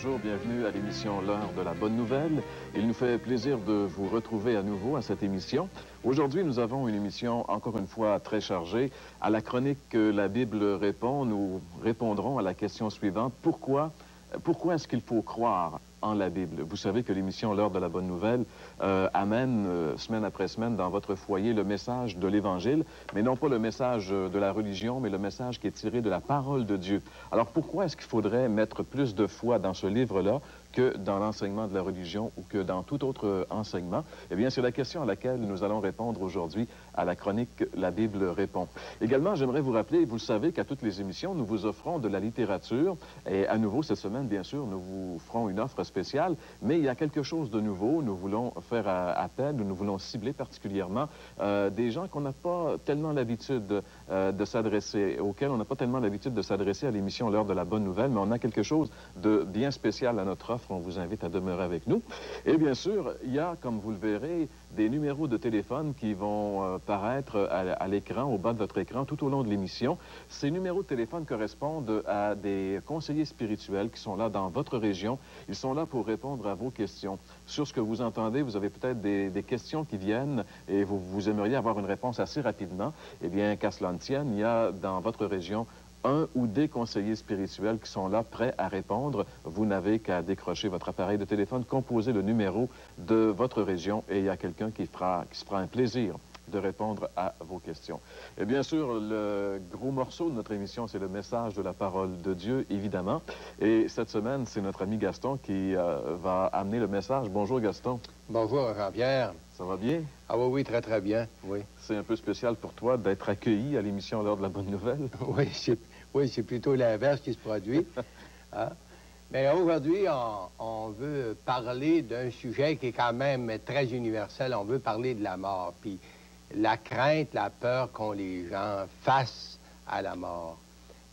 bonjour, bienvenue à l'émission L'heure de la bonne nouvelle. Il nous fait plaisir de vous retrouver à nouveau à cette émission. Aujourd'hui, nous avons une émission, encore une fois, très chargée. À la chronique La Bible répond, nous répondrons à la question suivante. Pourquoi est-ce qu'il faut croire en la Bible? Vous savez que l'émission L'heure de la bonne nouvelle amène, semaine après semaine, dans votre foyer, le message de l'Évangile, mais non pas le message de la religion, mais le message qui est tiré de la parole de Dieu. Alors, pourquoi est-ce qu'il faudrait mettre plus de foi dans ce livre-là que dans l'enseignement de la religion ou que dans tout autre enseignement? Eh bien, c'est la question à laquelle nous allons répondre aujourd'hui à la chronique La Bible répond. Également, j'aimerais vous rappeler, vous le savez, qu'à toutes les émissions, nous vous offrons de la littérature. Et à nouveau, cette semaine, bien sûr, nous vous ferons une offre spéciale. Mais il y a quelque chose de nouveau. Nous voulons faire appel, nous voulons cibler particulièrement des gens qu'on n'a pas tellement l'habitude de s'adresser, auxquels on n'a pas tellement l'habitude de s'adresser à l'émission L'heure de la bonne nouvelle. Mais on a quelque chose de bien spécial à notre offre. On vous invite à demeurer avec nous. Et bien sûr, il y a, comme vous le verrez, des numéros de téléphone qui vont paraître à l'écran, au bas de votre écran, tout au long de l'émission. Ces numéros de téléphone correspondent à des conseillers spirituels qui sont là dans votre région. Ils sont là pour répondre à vos questions. Sur ce que vous entendez, vous avez peut-être des questions qui viennent et vous aimeriez avoir une réponse assez rapidement. Eh bien, qu'à cela ne tienne, il y a dans votre région un ou des conseillers spirituels qui sont là, prêts à répondre. Vous n'avez qu'à décrocher votre appareil de téléphone, composer le numéro de votre région et il y a quelqu'un qui se fera un plaisir de répondre à vos questions. Et bien sûr, le gros morceau de notre émission, c'est le message de la parole de Dieu, évidemment. Et cette semaine, c'est notre ami Gaston qui va amener le message. Bonjour, Gaston. Bonjour, Jean-Pierre. Ça va bien? Ah oui, oui, très, très bien, oui. C'est un peu spécial pour toi d'être accueilli à l'émission L'heure de la bonne nouvelle? Oui, c'est plutôt l'inverse qui se produit. Hein? Mais aujourd'hui, on veut parler d'un sujet qui est quand même très universel. On veut parler de la mort, puis la crainte, la peur qu'ont les gens face à la mort.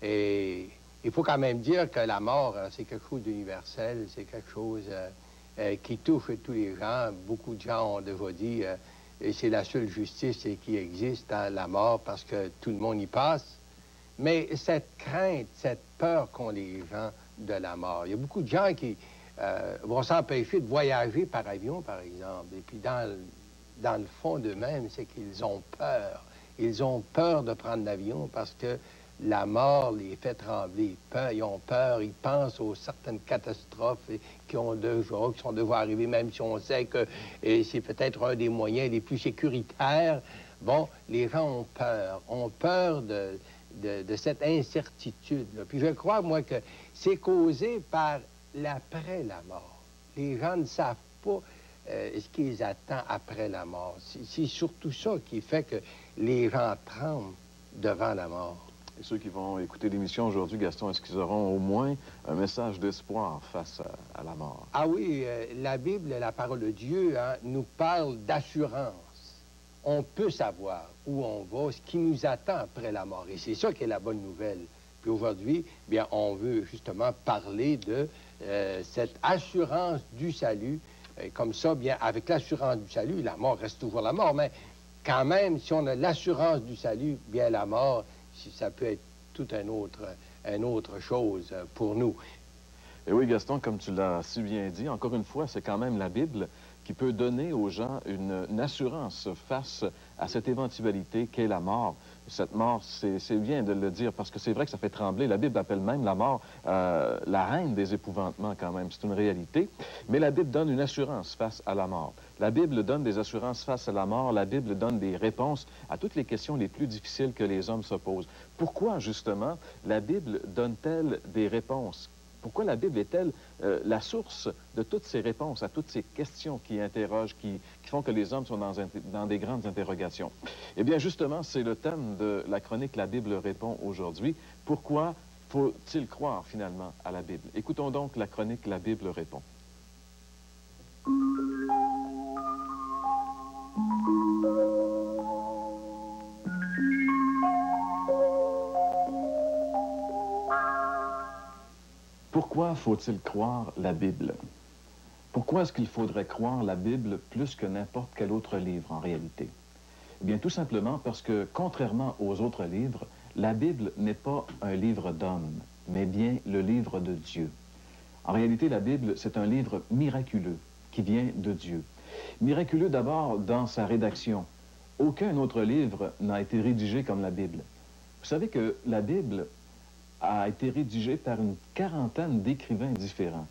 Et il faut quand même dire que la mort, c'est quelque chose d'universel, c'est quelque chose qui touche tous les gens. Beaucoup de gens ont déjà dit et c'est la seule justice qui existe, hein, la mort, parce que tout le monde y passe. Mais cette crainte, cette peur qu'ont les gens de la mort, il y a beaucoup de gens qui vont s'empêcher de voyager par avion, par exemple. Et puis dans le fond d'eux-mêmes, c'est qu'ils ont peur. Ils ont peur de prendre l'avion parce que la mort les fait trembler. Ils ont peur, ils pensent aux certaines catastrophes qui sont déjà arrivées, même si on sait que c'est peut-être un des moyens les plus sécuritaires. Bon, les gens ont peur de cette incertitude-là. Puis je crois, moi, que c'est causé par l'après la mort. Les gens ne savent pas ce qu'ils attendent après la mort. C'est surtout ça qui fait que les gens tremblent devant la mort. Et ceux qui vont écouter l'émission aujourd'hui, Gaston, est-ce qu'ils auront au moins un message d'espoir face à la mort? Ah oui, la Bible, la parole de Dieu, hein, nous parle d'assurance. On peut savoir où on va, ce qui nous attend après la mort. Et c'est ça qui est la bonne nouvelle. Puis aujourd'hui, bien, on veut justement parler de cette assurance du salut. Et comme ça, bien, avec l'assurance du salut, la mort reste toujours la mort. Mais quand même, si on a l'assurance du salut, bien, la mort, ça peut être tout une autre chose pour nous. Et oui, Gaston, comme tu l'as si bien dit, encore une fois, c'est quand même la Bible qui peut donner aux gens une assurance face à cette éventualité qu'est la mort. Cette mort, c'est bien de le dire, parce que c'est vrai que ça fait trembler. La Bible appelle même la mort la reine des épouvantements quand même. C'est une réalité. Mais la Bible donne une assurance face à la mort. La Bible donne des assurances face à la mort. La Bible donne des réponses à toutes les questions les plus difficiles que les hommes se posent. Pourquoi, justement, la Bible donne-t-elle des réponses? Pourquoi la Bible est-elle la source de toutes ces réponses à toutes ces questions qui interrogent, qui font que les hommes sont dans des grandes interrogations? Eh bien, justement, c'est le thème de la chronique La Bible répond aujourd'hui. Pourquoi faut-il croire finalement à la Bible? Écoutons donc la chronique La Bible répond. Pourquoi faut-il croire la Bible? Pourquoi est-ce qu'il faudrait croire la Bible plus que n'importe quel autre livre en réalité? Eh bien, tout simplement parce que, contrairement aux autres livres, la Bible n'est pas un livre d'homme, mais bien le livre de Dieu. En réalité, la Bible, c'est un livre miraculeux qui vient de Dieu. Miraculeux d'abord dans sa rédaction. Aucun autre livre n'a été rédigé comme la Bible. Vous savez que la Bible a été rédigée par une quarantaine d'écrivains différents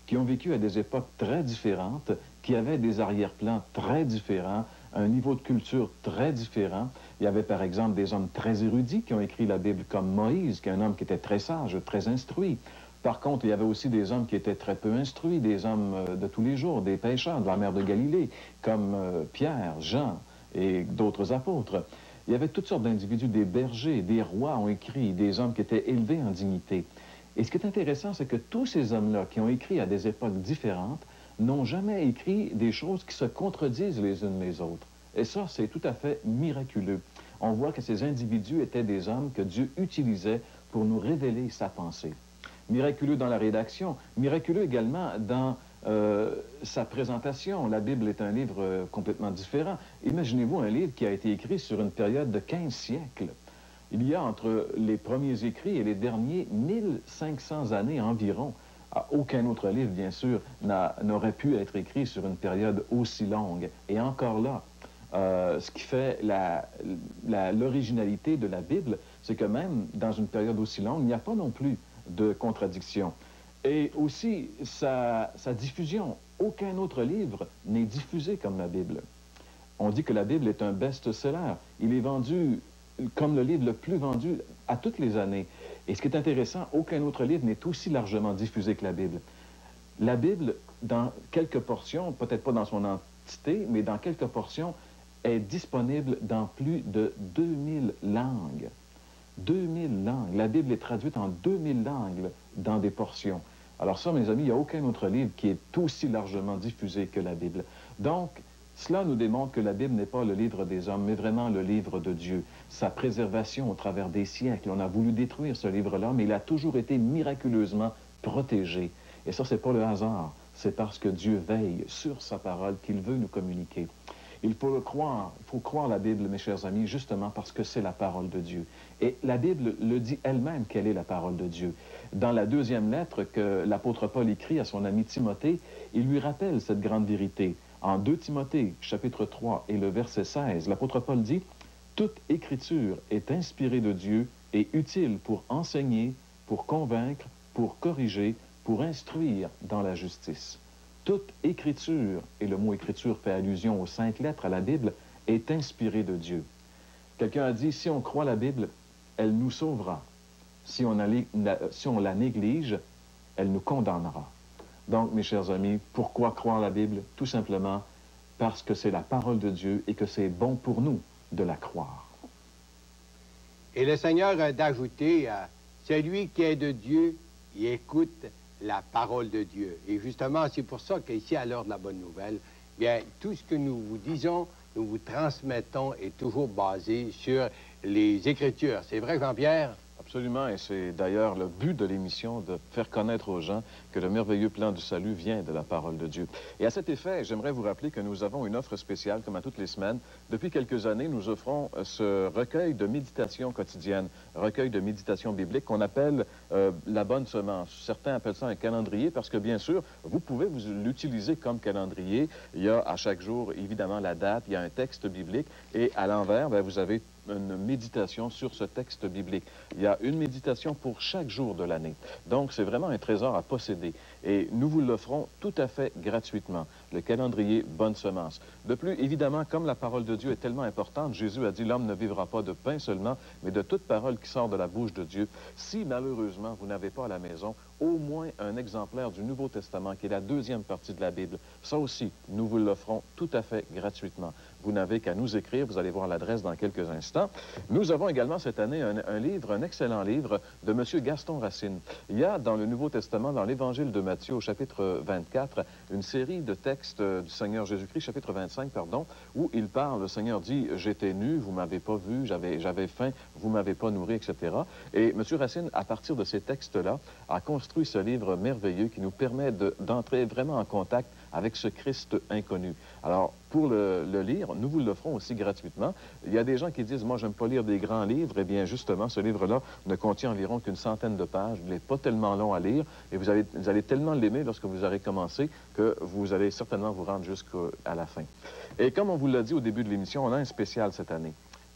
qui ont vécu à des époques très différentes, qui avaient des arrière-plans très différents, un niveau de culture très différent. Il y avait par exemple des hommes très érudits qui ont écrit la Bible, comme Moïse, qui est un homme qui était très sage, très instruit. Par contre, il y avait aussi des hommes qui étaient très peu instruits, des hommes de tous les jours, des pêcheurs de la mer de Galilée, comme Pierre, Jean et d'autres apôtres. Il y avait toutes sortes d'individus, des bergers, des rois ont écrit, des hommes qui étaient élevés en dignité. Et ce qui est intéressant, c'est que tous ces hommes-là qui ont écrit à des époques différentes n'ont jamais écrit des choses qui se contredisent les unes les autres. Et ça, c'est tout à fait miraculeux. On voit que ces individus étaient des hommes que Dieu utilisait pour nous révéler sa pensée. Miraculeux dans la rédaction, miraculeux également dans sa présentation. La Bible est un livre complètement différent. Imaginez-vous un livre qui a été écrit sur une période de 15 siècles. Il y a entre les premiers écrits et les derniers 1500 années environ. Aucun autre livre, bien sûr, n'aurait pu être écrit sur une période aussi longue. Et encore là, ce qui fait l'originalité de la Bible, c'est que même dans une période aussi longue, il n'y a pas non plus de contradiction. Et aussi, sa diffusion. Aucun autre livre n'est diffusé comme la Bible. On dit que la Bible est un best-seller. Il est vendu comme le livre le plus vendu à toutes les années. Et ce qui est intéressant, aucun autre livre n'est aussi largement diffusé que la Bible. La Bible, dans quelques portions, peut-être pas dans son entité, mais dans quelques portions, est disponible dans plus de 2000 langues. 2000 langues. La Bible est traduite en 2000 langues dans des portions. Alors ça, mes amis, il n'y a aucun autre livre qui est aussi largement diffusé que la Bible. Donc, cela nous démontre que la Bible n'est pas le livre des hommes, mais vraiment le livre de Dieu. Sa préservation au travers des siècles, on a voulu détruire ce livre-là, mais il a toujours été miraculeusement protégé. Et ça, c'est pas le hasard, c'est parce que Dieu veille sur sa parole qu'il veut nous communiquer. Il faut le croire, il faut croire la Bible, mes chers amis, justement parce que c'est la parole de Dieu. Et la Bible le dit elle-même qu'elle est la parole de Dieu. Dans la deuxième lettre que l'apôtre Paul écrit à son ami Timothée, il lui rappelle cette grande vérité. En 2 Timothée, chapitre 3 et le verset 16, l'apôtre Paul dit « Toute écriture est inspirée de Dieu et utile pour enseigner, pour convaincre, pour corriger, pour instruire dans la justice. » Toute écriture, et le mot écriture fait allusion aux 5 lettres à la Bible, est inspirée de Dieu. Quelqu'un a dit, si on croit la Bible, elle nous sauvera. Si on la néglige, elle nous condamnera. Donc, mes chers amis, pourquoi croire la Bible? Tout simplement parce que c'est la parole de Dieu et que c'est bon pour nous de la croire. Et le Seigneur a d'ajouter, celui qui est de Dieu, il écoute la parole de Dieu. Et justement, c'est pour ça qu'ici, à l'heure de la bonne nouvelle, bien, tout ce que nous vous disons, nous vous transmettons est toujours basé sur les Écritures. C'est vrai, Jean-Pierre? Absolument, et c'est d'ailleurs le but de l'émission, de faire connaître aux gens que le merveilleux plan du salut vient de la parole de Dieu. Et à cet effet, j'aimerais vous rappeler que nous avons une offre spéciale, comme à toutes les semaines. Depuis quelques années, nous offrons ce recueil de méditation quotidienne, recueil de méditation biblique qu'on appelle la bonne semence. Certains appellent ça un calendrier parce que, bien sûr, vous pouvez vous l'utiliser comme calendrier. Il y a à chaque jour, évidemment, la date, il y a un texte biblique, et à l'envers, bien, vous avez une méditation sur ce texte biblique. Il y a une méditation pour chaque jour de l'année. Donc, c'est vraiment un trésor à posséder. Et nous vous l'offrons tout à fait gratuitement, le calendrier Bonne Semence. De plus, évidemment, comme la parole de Dieu est tellement importante, Jésus a dit, l'homme ne vivra pas de pain seulement, mais de toute parole qui sort de la bouche de Dieu. Si, malheureusement, vous n'avez pas à la maison au moins un exemplaire du Nouveau Testament, qui est la deuxième partie de la Bible, ça aussi, nous vous l'offrons tout à fait gratuitement. Vous n'avez qu'à nous écrire, vous allez voir l'adresse dans quelques instants. Nous avons également cette année un livre, un excellent livre de M. Gaston Racine. Il y a dans le Nouveau Testament, dans l'Évangile de Matthieu, au chapitre 24, une série de textes du Seigneur Jésus-Christ, chapitre 25, pardon, où il parle, le Seigneur dit, j'étais nu, vous m'avez pas vu, j'avais faim, vous m'avez pas nourri, etc. Et M. Racine, à partir de ces textes-là, a construit construit ce livre merveilleux qui nous permet d'entrer vraiment en contact avec ce Christ inconnu. Alors, pour le lire, nous vous l'offrons aussi gratuitement. Il y a des gens qui disent, moi, j'aime pas lire des grands livres. Eh bien, justement, ce livre-là ne contient environ qu'une centaine de pages. Il n'est pas tellement long à lire et vous allez tellement l'aimer lorsque vous aurez commencé que vous allez certainement vous rendre jusqu'à la fin. Et comme on vous l'a dit au début de l'émission, on a un spécial cette année.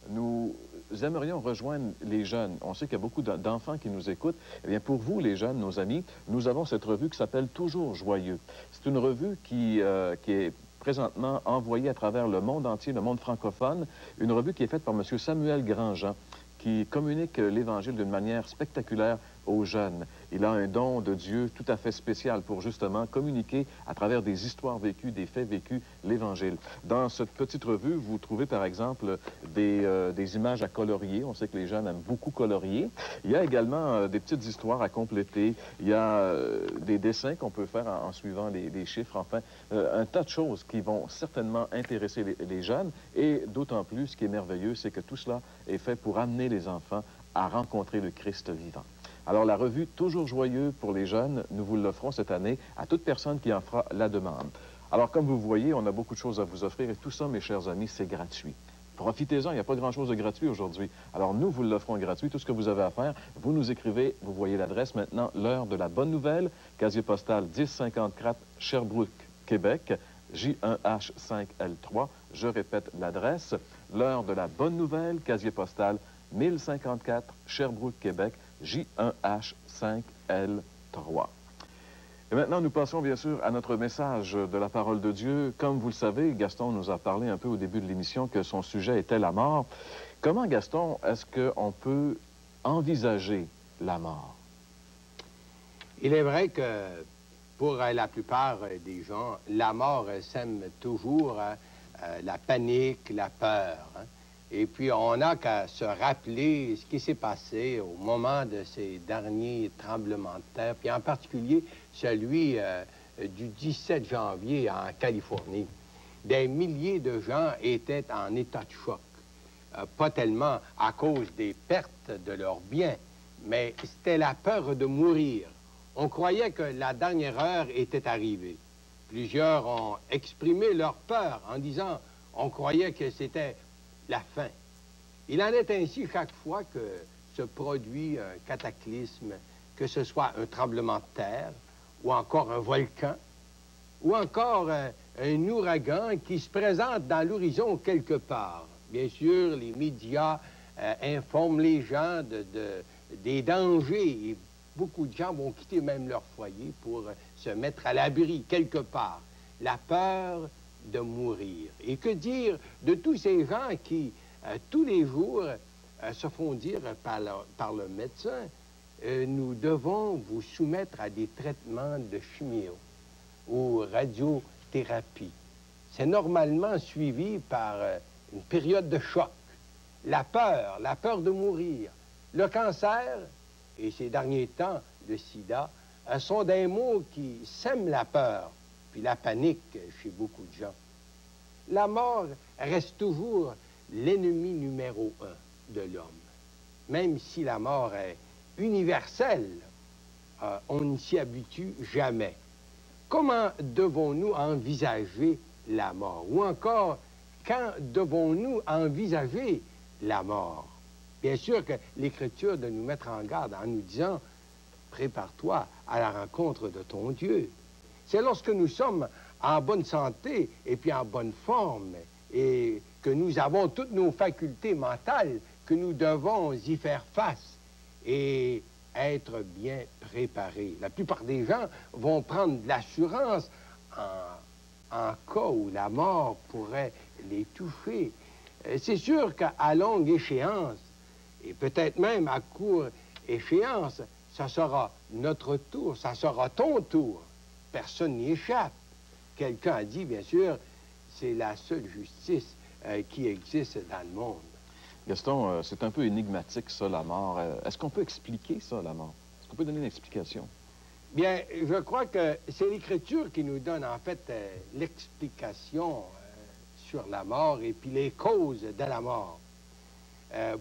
Nous aimerions rejoindre les jeunes. On sait qu'il y a beaucoup d'enfants qui nous écoutent. Eh bien, pour vous, les jeunes, nos amis, nous avons cette revue qui s'appelle Toujours Joyeux. C'est une revue qui est présentement envoyée à travers le monde entier, le monde francophone. Une revue qui est faite par M. Samuel Grandjean, qui communique l'Évangile d'une manière spectaculaire aux jeunes. Il a un don de Dieu tout à fait spécial pour justement communiquer à travers des histoires vécues, des faits vécus, l'Évangile. Dans cette petite revue, vous trouvez par exemple des images à colorier. On sait que les jeunes aiment beaucoup colorier. Il y a également des petites histoires à compléter. Il y a des dessins qu'on peut faire en suivant les chiffres. Enfin, un tas de choses qui vont certainement intéresser les jeunes. Et d'autant plus, ce qui est merveilleux, c'est que tout cela est fait pour amener les enfants à rencontrer le Christ vivant. Alors, la revue Toujours Joyeux pour les jeunes, nous vous l'offrons cette année à toute personne qui en fera la demande. Alors, comme vous voyez, on a beaucoup de choses à vous offrir et tout ça, mes chers amis, c'est gratuit. Profitez-en, il n'y a pas grand-chose de gratuit aujourd'hui. Alors, nous vous l'offrons gratuit. Tout ce que vous avez à faire, vous nous écrivez, vous voyez l'adresse maintenant, l'heure de la bonne nouvelle, casier postal 1054 Sherbrooke, Québec, J1H5L3. Je répète l'adresse, l'heure de la bonne nouvelle, casier postal 1054 Sherbrooke, Québec, J1H5L3. Et maintenant, nous passons bien sûr à notre message de la parole de Dieu. Comme vous le savez, Gaston nous a parlé un peu au début de l'émission que son sujet était la mort. Comment, Gaston, est-ce qu'on peut envisager la mort? Il est vrai que pour la plupart des gens, la mort sème toujours la panique, la peur. Et puis, on n'a qu'à se rappeler ce qui s'est passé au moment de ces derniers tremblements de terre, puis en particulier celui du 17 janvier en Californie. Des milliers de gens étaient en état de choc, pas tellement à cause des pertes de leurs biens, mais c'était la peur de mourir. On croyait que la dernière heure était arrivée. Plusieurs ont exprimé leur peur en disant on croyait que c'était la fin. Il en est ainsi chaque fois que se produit un cataclysme, que ce soit un tremblement de terre, ou encore un volcan, ou encore un ouragan qui se présente dans l'horizon quelque part. Bien sûr, les médias informent les gens des dangers, et beaucoup de gens vont quitter même leur foyer pour se mettre à l'abri quelque part. La peur de mourir. Et que dire de tous ces gens qui, tous les jours, se font dire par le médecin, nous devons vous soumettre à des traitements de chimio ou radiothérapie. C'est normalement suivi par une période de choc. La peur de mourir, le cancer et ces derniers temps, le sida, sont des mots qui sèment la peur, puis la panique chez beaucoup de gens. La mort reste toujours l'ennemi numéro 1 de l'homme. Même si la mort est universelle, on ne s'y habitue jamais. Comment devons-nous envisager la mort? Ou encore, quand devons-nous envisager la mort? Bien sûr que l'Écriture doit nous mettre en garde en nous disant « Prépare-toi à la rencontre de ton Dieu ». C'est lorsque nous sommes en bonne santé et puis en bonne forme et que nous avons toutes nos facultés mentales que nous devons y faire face et être bien préparés. La plupart des gens vont prendre de l'assurance en cas où la mort pourrait les toucher. C'est sûr qu'à longue échéance, et peut-être même à courte échéance, ça sera notre tour, ça sera ton tour. Personne n'y échappe. Quelqu'un a dit, bien sûr, c'est la seule justice qui existe dans le monde. Gaston, c'est un peu énigmatique, ça, la mort. Est-ce qu'on peut expliquer ça, la mort? Est-ce qu'on peut donner une explication? Bien, je crois que c'est l'Écriture qui nous donne, en fait, l'explication sur la mort et puis les causes de la mort.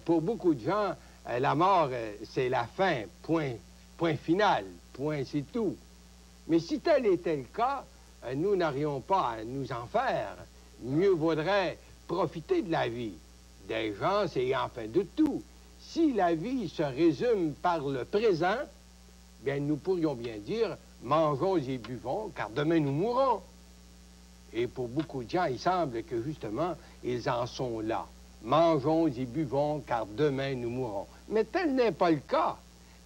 Pour beaucoup de gens, la mort, c'est la fin, point final, point, c'est tout. Mais si tel était le cas, nous n'aurions pas à nous en faire. Mieux vaudrait profiter de la vie. Des gens, c'est enfin de tout. Si la vie se résume par le présent, bien, nous pourrions bien dire, mangeons et buvons, car demain nous mourrons. Et pour beaucoup de gens, il semble que justement, ils en sont là. Mangeons et buvons, car demain nous mourrons. Mais tel n'est pas le cas.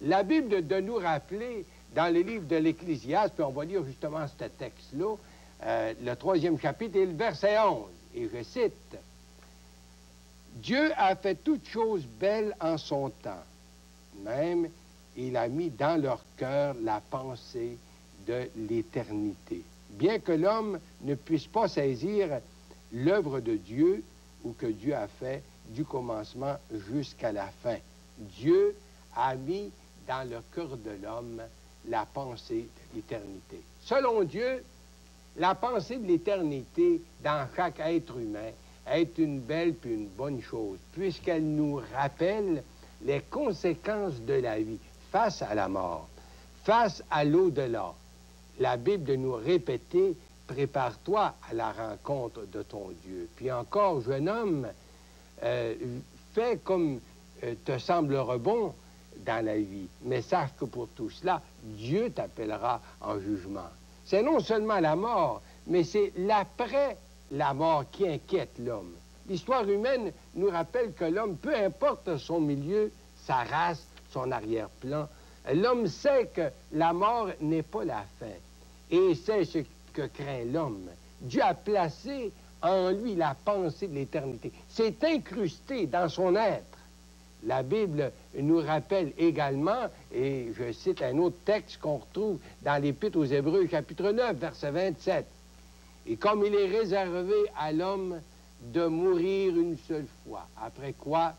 La Bible de nous rappeler, dans le livre de l'Ecclésiaste, puis on va lire justement ce texte-là, le 3e chapitre et le verset 11, et je cite, « Dieu a fait toutes choses belles en son temps, même il a mis dans leur cœur la pensée de l'éternité. » Bien que l'homme ne puisse pas saisir l'œuvre de Dieu ou que Dieu a fait du commencement jusqu'à la fin, Dieu a mis dans le cœur de l'homme la pensée de l'éternité. Selon Dieu, la pensée de l'éternité dans chaque être humain est une belle puis une bonne chose, puisqu'elle nous rappelle les conséquences de la vie face à la mort, face à l'au-delà. La Bible de nous répéter, prépare-toi à la rencontre de ton Dieu. Puis encore, jeune homme, fais comme te semblera bon dans la vie, mais sache que pour tout cela, Dieu t'appellera en jugement. C'est non seulement la mort, mais c'est l'après la mort qui inquiète l'homme. L'histoire humaine nous rappelle que l'homme, peu importe son milieu, sa race, son arrière-plan, l'homme sait que la mort n'est pas la fin. Et c'est ce que craint l'homme. Dieu a placé en lui la pensée de l'éternité. C'est incrusté dans son être. La Bible nous rappelle également, et je cite un autre texte qu'on retrouve dans l'Épître aux Hébreux, chapitre 9, verset 27. « Et comme il est réservé à l'homme de mourir une seule fois, après quoi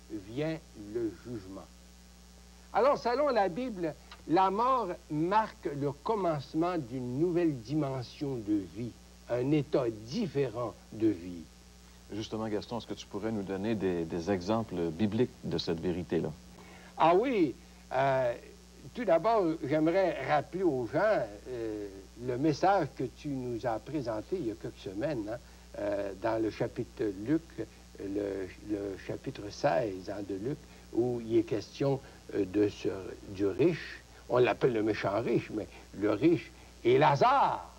vient le jugement. » Alors, selon la Bible, la mort marque le commencement d'une nouvelle dimension de vie, un état différent de vie. Justement, Gaston, est-ce que tu pourrais nous donner des exemples bibliques de cette vérité-là? Ah oui, tout d'abord, j'aimerais rappeler aux gens le message que tu nous as présenté il y a quelques semaines, hein, dans le chapitre Luc, le chapitre 16 hein, de Luc, où il est question du riche. On l'appelle le méchant riche, mais le riche et Lazare.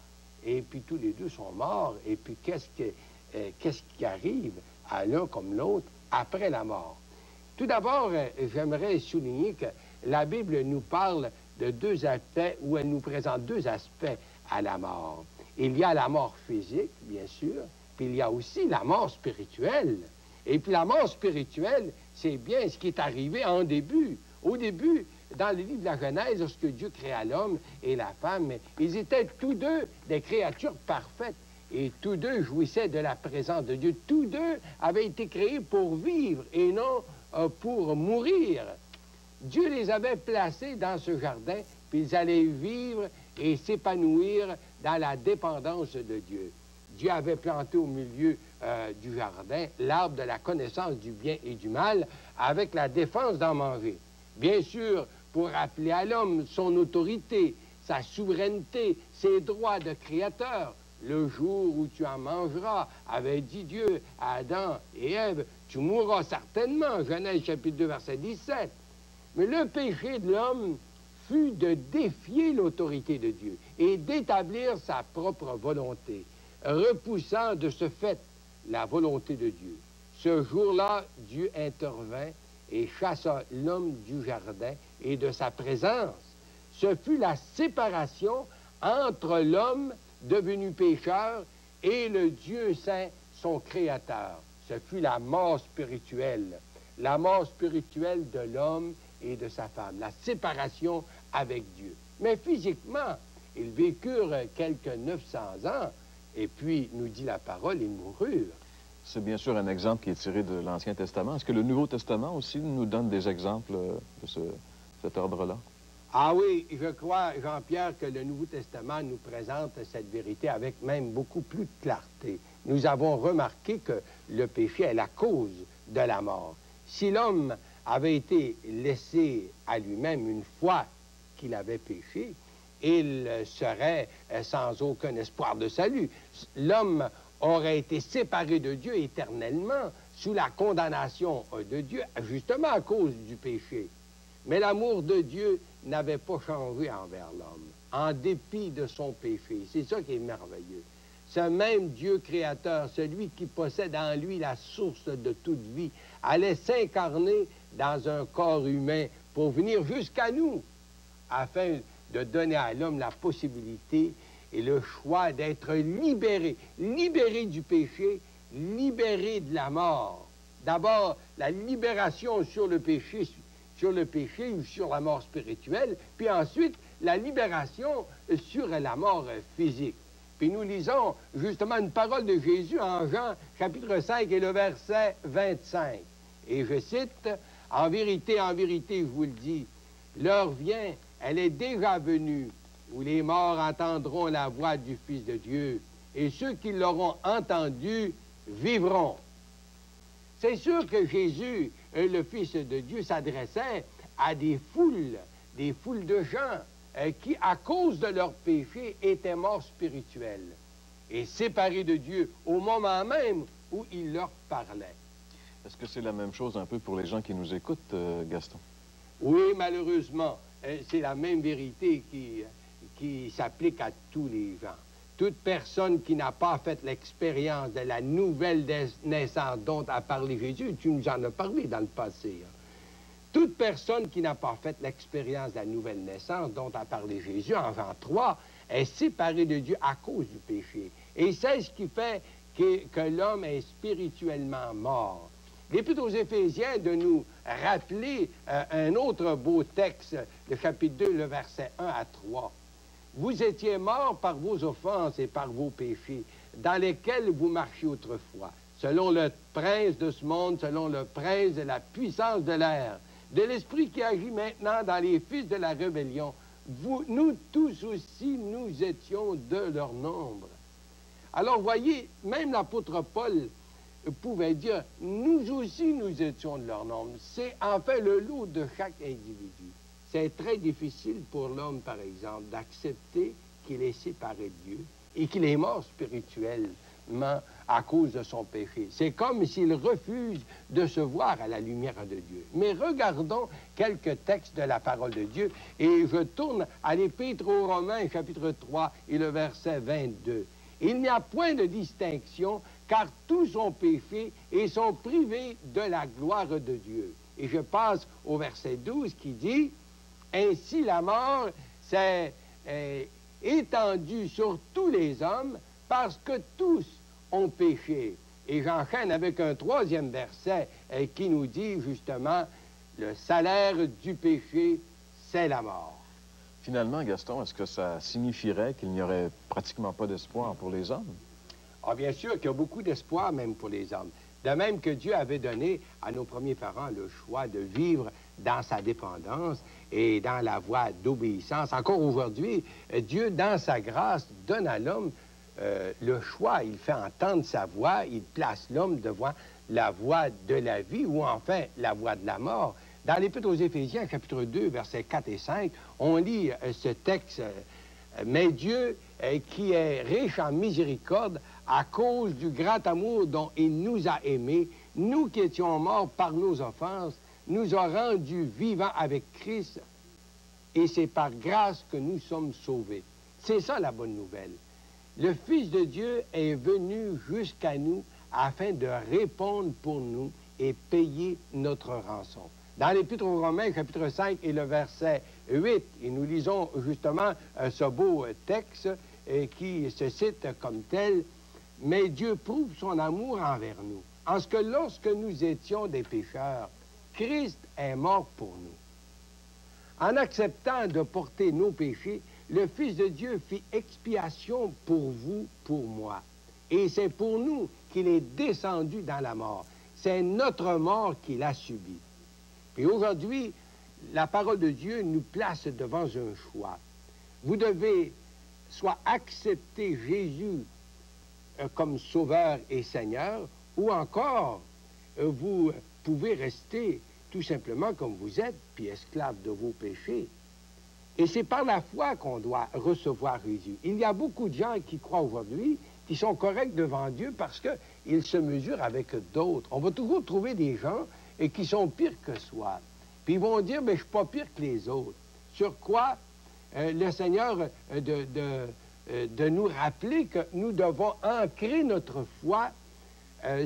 Et puis tous les deux sont morts. Et puis qu'est-ce qui arrive à l'un comme l'autre après la mort? Tout d'abord, j'aimerais souligner que la Bible nous parle de deux aspects, où elle nous présente deux aspects à la mort. Il y a la mort physique, bien sûr, puis il y a aussi la mort spirituelle. Et puis la mort spirituelle, c'est bien ce qui est arrivé en début. Au début, dans le livre de la Genèse, lorsque Dieu créa l'homme et la femme, ils étaient tous deux des créatures parfaites. Et tous deux jouissaient de la présence de Dieu. Tous deux avaient été créés pour vivre et non pour mourir. Dieu les avait placés dans ce jardin, puis ils allaient vivre et s'épanouir dans la dépendance de Dieu. Dieu avait planté au milieu du jardin l'arbre de la connaissance du bien et du mal avec la défense d'en manger. Bien sûr, pour rappeler à l'homme son autorité, sa souveraineté, ses droits de créateur. Le jour où tu en mangeras, avait dit Dieu à Adam et Ève, tu mourras certainement, Genèse chapitre 2, verset 17. Mais le péché de l'homme fut de défier l'autorité de Dieu et d'établir sa propre volonté, repoussant de ce fait la volonté de Dieu. Ce jour-là, Dieu intervint et chassa l'homme du jardin et de sa présence. Ce fut la séparation entre l'homme devenu pécheur et le Dieu saint, son créateur. Ce fut la mort spirituelle de l'homme et de sa femme, la séparation avec Dieu. Mais physiquement, ils vécurent quelques 900 ans, et puis, nous dit la parole, ils moururent. C'est bien sûr un exemple qui est tiré de l'Ancien Testament. Est-ce que le Nouveau Testament aussi nous donne des exemples de cet ordre-là? Ah oui, je crois, Jean-Pierre, que le Nouveau Testament nous présente cette vérité avec même beaucoup plus de clarté. Nous avons remarqué que le péché est la cause de la mort. Si l'homme avait été laissé à lui-même une fois qu'il avait péché, il serait sans aucun espoir de salut. L'homme aurait été séparé de Dieu éternellement sous la condamnation de Dieu, justement à cause du péché. Mais l'amour de Dieu n'avait pas changé envers l'homme, en dépit de son péché. C'est ça qui est merveilleux. Ce même Dieu créateur, celui qui possède en lui la source de toute vie, allait s'incarner dans un corps humain pour venir jusqu'à nous, afin de donner à l'homme la possibilité et le choix d'être libéré, libéré du péché, libéré de la mort. D'abord, la libération sur le péché ou sur la mort spirituelle, puis ensuite, la libération sur la mort physique. Puis nous lisons justement une parole de Jésus en Jean, chapitre 5 et le verset 25. Et je cite, « En vérité, je vous le dis, l'heure vient, elle est déjà venue, où les morts entendront la voix du Fils de Dieu, et ceux qui l'auront entendu vivront. » C'est sûr que Jésus, le Fils de Dieu, s'adressait à des foules de gens qui, à cause de leur péché, étaient morts spirituels et séparés de Dieu au moment même où il leur parlait. Est-ce que c'est la même chose un peu pour les gens qui nous écoutent, Gaston? Oui, malheureusement, c'est la même vérité qui s'applique à tous les gens. Toute personne qui n'a pas fait l'expérience de la nouvelle naissance dont a parlé Jésus, tu nous en as parlé dans le passé, hein. Toute personne qui n'a pas fait l'expérience de la nouvelle naissance dont a parlé Jésus en Jean 3 est séparée de Dieu à cause du péché. Et c'est ce qui fait que l'homme est spirituellement mort. L'Épître aux Éphésiens de nous rappeler un autre beau texte, le chapitre 2, le verset 1 à 3. « Vous étiez morts par vos offenses et par vos péchés, dans lesquels vous marchiez autrefois, selon le prince de ce monde, selon le prince de la puissance de l'air, de l'esprit qui agit maintenant dans les fils de la rébellion. Nous tous aussi, nous étions de leur nombre. » Alors, voyez, même l'apôtre Paul pouvait dire, nous aussi, nous étions de leur nombre. C'est en fait le lot de chaque individu. C'est très difficile pour l'homme, par exemple, d'accepter qu'il est séparé de Dieu et qu'il est mort spirituellement à cause de son péché. C'est comme s'il refuse de se voir à la lumière de Dieu. Mais regardons quelques textes de la parole de Dieu et je tourne à l'Épître aux Romains, chapitre 3 et le verset 22. « Il n'y a point de distinction, car tous ont péché et sont privés de la gloire de Dieu. » Et je passe au verset 12 qui dit, « Ainsi la mort s'est étendue sur tous les hommes parce que tous ont péché. » Et j'enchaîne avec un troisième verset qui nous dit justement, « Le salaire du péché, c'est la mort. » Finalement, Gaston, est-ce que ça signifierait qu'il n'y aurait pratiquement pas d'espoir pour les hommes? Ah, bien sûr qu'il y a beaucoup d'espoir même pour les hommes. De même que Dieu avait donné à nos premiers parents le choix de vivre dans sa dépendance et dans la voie d'obéissance. Encore aujourd'hui, Dieu, dans sa grâce, donne à l'homme le choix. Il fait entendre sa voix, il place l'homme devant la voie de la vie ou enfin la voie de la mort. Dans l'Épître aux Éphésiens, chapitre 2, versets 4 et 5, on lit ce texte, « Mais Dieu, qui est riche en miséricorde, à cause du grand amour dont il nous a aimés, nous qui étions morts par nos offenses, nous a rendus vivants avec Christ, et c'est par grâce que nous sommes sauvés. » C'est ça la bonne nouvelle. Le Fils de Dieu est venu jusqu'à nous afin de répondre pour nous et payer notre rançon. Dans l'Épître aux Romains, chapitre 5 et le verset 8, et nous lisons justement ce beau texte qui se cite comme tel, « Mais Dieu prouve son amour envers nous, en ce que lorsque nous étions des pécheurs, Christ est mort pour nous. En acceptant de porter nos péchés, le Fils de Dieu fit expiation pour vous, pour moi. Et c'est pour nous qu'il est descendu dans la mort. C'est notre mort qu'il a subie. » Et aujourd'hui, la parole de Dieu nous place devant un choix. Vous devez soit accepter Jésus comme Sauveur et Seigneur, ou encore vous pouvez rester tout simplement comme vous êtes, puis esclave de vos péchés. Et c'est par la foi qu'on doit recevoir Jésus. Il y a beaucoup de gens qui croient aujourd'hui qui sont corrects devant Dieu parce qu'ils se mesurent avec d'autres. On va toujours trouver des gens qui sont pires que soi. Puis ils vont dire, mais je ne suis pas pire que les autres. Sur quoi le Seigneur de nous rappeler que nous devons ancrer notre foi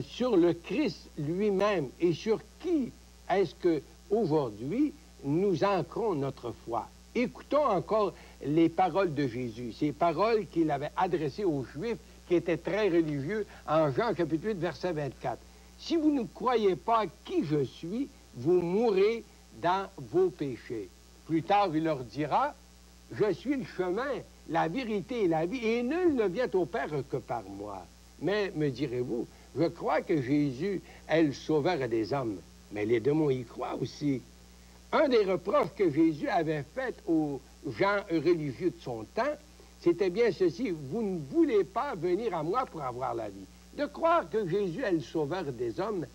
sur le Christ lui-même. Et sur qui est-ce qu'aujourd'hui nous ancrons notre foi? Écoutons encore les paroles de Jésus, ces paroles qu'il avait adressées aux Juifs qui étaient très religieux en Jean chapitre 8, verset 24. « Si vous ne croyez pas qui je suis, vous mourrez dans vos péchés. » Plus tard, il leur dira, « Je suis le chemin, la vérité et la vie, et nul ne vient au Père que par moi. » Mais, me direz-vous, je crois que Jésus est le sauveur des hommes, mais les démons y croient aussi. Un des reproches que Jésus avait fait aux gens religieux de son temps, c'était bien ceci, « Vous ne voulez pas venir à moi pour avoir la vie. » De croire que Jésus est le sauveur des hommes,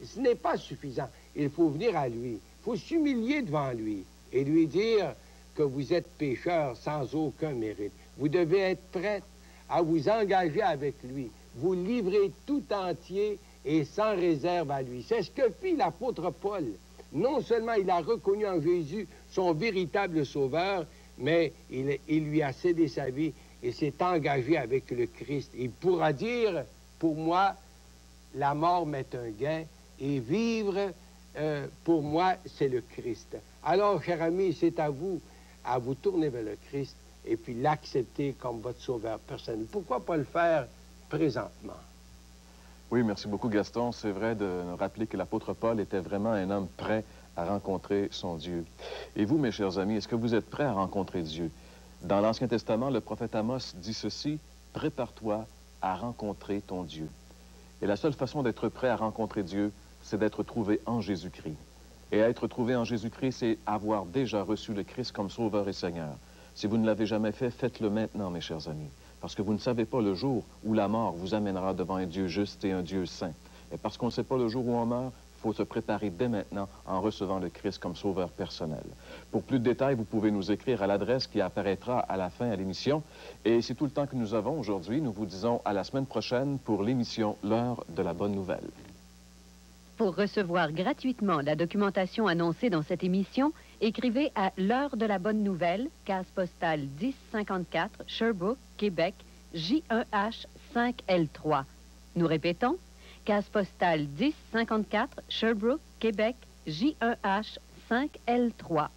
ce n'est pas suffisant. Il faut venir à lui, il faut s'humilier devant lui et lui dire que vous êtes pécheur sans aucun mérite. Vous devez être prêt à vous engager avec lui, vous livrer tout entier et sans réserve à lui. C'est ce que fit l'apôtre Paul. Non seulement il a reconnu en Jésus son véritable sauveur, mais il lui a cédé sa vie et s'est engagé avec le Christ. Il pourra dire, pour moi, la mort m'est un gain et vivre, pour moi, c'est le Christ. Alors, cher ami, c'est à vous tourner vers le Christ et puis l'accepter comme votre sauveur personnel. Pourquoi pas le faire présentement? Oui, merci beaucoup, Gaston. C'est vrai de nous rappeler que l'apôtre Paul était vraiment un homme prêt à rencontrer son Dieu. Et vous, mes chers amis, est-ce que vous êtes prêts à rencontrer Dieu? Dans l'Ancien Testament, le prophète Amos dit ceci, « Prépare-toi à rencontrer ton Dieu. » Et la seule façon d'être prêt à rencontrer Dieu, c'est d'être trouvé en Jésus-Christ. Et être trouvé en Jésus-Christ, c'est avoir déjà reçu le Christ comme Sauveur et Seigneur. Si vous ne l'avez jamais fait, faites-le maintenant, mes chers amis. Parce que vous ne savez pas le jour où la mort vous amènera devant un Dieu juste et un Dieu saint. Et parce qu'on ne sait pas le jour où on meurt, il faut se préparer dès maintenant en recevant le Christ comme sauveur personnel. Pour plus de détails, vous pouvez nous écrire à l'adresse qui apparaîtra à la fin de l'émission. Et c'est tout le temps que nous avons aujourd'hui. Nous vous disons à la semaine prochaine pour l'émission L'heure de la bonne nouvelle. Pour recevoir gratuitement la documentation annoncée dans cette émission, écrivez à L'heure de la bonne nouvelle, case postale 1054, Sherbrooke, Québec, J1H 5L3. Nous répétons, case postale 1054, Sherbrooke, Québec, J1H 5L3.